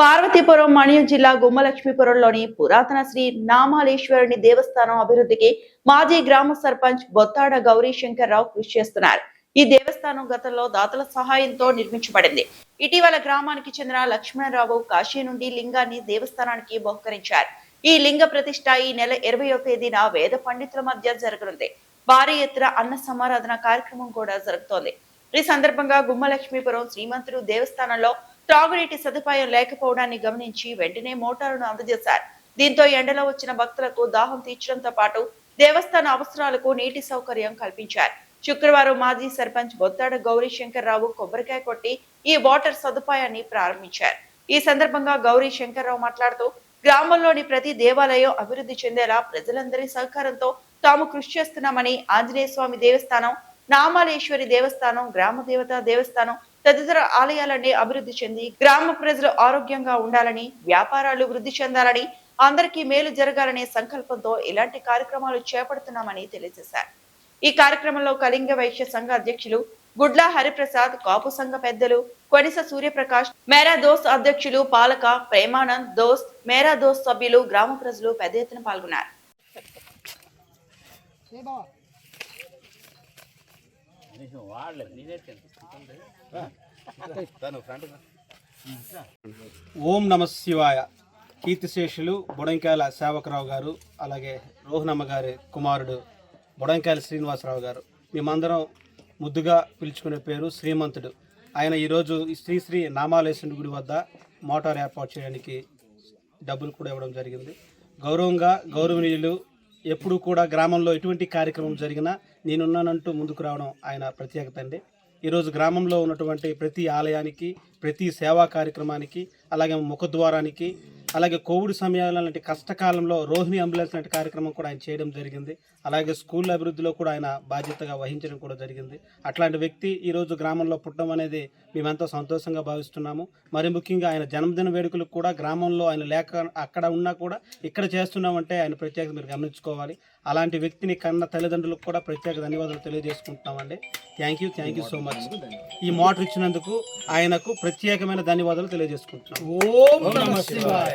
పార్వతీపురం మణియం జిల్లా గుమ్మలక్ష్మీపురంలోని పురాతన శ్రీ నామాలేశ్వరుని దేవస్థానం అభివృద్ధికి మాజీ గ్రామ సర్పంచ్ బొత్తాడ గౌరీ శంకర్రావు కృషి చేస్తున్నారు. ఈ దేవస్థానం గతంలో దాతల సహాయంతో నిర్మించబడింది. ఇటీవల గ్రామానికి చెందిన లక్ష్మణరావు కాశీ నుండి లింగాన్ని దేవస్థానానికి బహుకరించారు. ఈ లింగ ప్రతిష్ఠ ఈ నెల 20వ తేదీన వేద పండితుల మధ్య జరగనుంది. భారీ ఎత్తున అన్న సమారాధన కార్యక్రమం కూడా జరుగుతోంది. ఈ సందర్భంగా గుమ్మలక్ష్మీపురం శ్రీమంతుడు దేవస్థానంలో త్రాగునీటి సదుపాయం లేకపోవడాన్ని గమనించి వెంటనే మోటారును అందజేశారు. దీంతో ఎండలో వచ్చిన భక్తులకు దాహం తీర్చడంతో పాటు దేవస్థాన అవసరాలకు నీటి సౌకర్యం కల్పించారు. శుక్రవారం మాజీ సర్పంచ్ బొత్తాడ గౌరీ శంకర్రావు కొబ్బరికాయ కొట్టి ఈ వాటర్ సదుపాయాన్ని ప్రారంభించారు. ఈ సందర్భంగా గౌరీ శంకర్రావు మాట్లాడుతూ గ్రామంలోని ప్రతి దేవాలయం అభివృద్ధి చెందేలా ప్రజలందరి సహకారంతో తాము కృషి చేస్తున్నామని, ఆంజనేయ స్వామి దేవస్థానం, నామాలేశ్వరి దేవస్థానం, గ్రామ దేవత దేవస్థానం తదితర ఆలయాలన్నీ అభివృద్ధి చెంది గ్రామ ప్రజలు ఆరోగ్యంగా ఉండాలని, వ్యాపారాలు వృద్ధి చెందాలని, అందరికీ మేలు జరగాలనే సంకల్పంతో ఇలాంటి కార్యక్రమాలు చేపడుతున్నామని తెలియజేశారు. ఈ కార్యక్రమంలో కళింగ వైశ్య సంఘ అధ్యక్షులు గుడ్ల హరిప్రసాద్, కాపు సంఘ పెద్దలు కొనిస సూర్యప్రకాష్, మేరా దోస్త్ అధ్యక్షులు పాలక ప్రేమానంద్, దోస్త్ మేరా దోస్త్ సభ్యులు, గ్రామ ప్రజలు పెద్ద ఎత్తున పాల్గొన్నారు. ఓం నమ శివాయ. కీర్తిశేషులు బొడంకాయల సేవకరావు గారు, అలాగే రోహనమ్మ గారి కుమారుడు బొడంకాయల శ్రీనివాసరావు గారు, మేమందరం ముద్దుగా పిలుచుకునే పేరు శ్రీమంతుడు. ఆయన ఈరోజు శ్రీ నామాలేశ్వరుని గుడి వద్ద మోటార్ ఏర్పాటు చేయడానికి డబ్బులు కూడా ఇవ్వడం జరిగింది. గౌరవనీయులు ఎప్పుడు కూడా గ్రామంలో ఎటువంటి కార్యక్రమం జరిగినా నేనున్నానంటూ ముందుకు రావడం ఆయన ప్రత్యేకత అండి. ఈరోజు గ్రామంలో ఉన్నటువంటి ప్రతి ఆలయానికి, ప్రతి సేవా కార్యక్రమానికి, అలాగే ముఖద్వారానికి, అలాగే కోవిడ్ సమయాల లాంటి కష్టకాలంలో రోహిణి అంబులెన్స్ లాంటి కార్యక్రమం కూడా ఆయన చేయడం జరిగింది. అలాగే స్కూల్ అభివృద్ధిలో కూడా ఆయన బాధ్యతగా వహించడం కూడా జరిగింది. అట్లాంటి వ్యక్తి ఈరోజు గ్రామంలో పుట్టడం అనేది మేమెంతో సంతోషంగా భావిస్తున్నాము. మరి ముఖ్యంగా ఆయన జన్మదిన వేడుకలకు కూడా గ్రామంలో ఆయన లేక అక్కడ ఉన్నా కూడా ఇక్కడ చేస్తున్నామంటే ఆయన ప్రత్యేకత మీరు గమనించుకోవాలి. అలాంటి వ్యక్తిని కన్న తల్లిదండ్రులకు కూడా ప్రత్యేక ధన్యవాదాలు తెలియజేసుకుంటున్నామండి. Thank you so much. ఈ మోటార్ ఇచ్చినందుకు ఆయనకు ప్రత్యేకమైన ధన్యవాదాలు తెలియజేసుకుంటున్నాం. ఓం నమః శివాయ.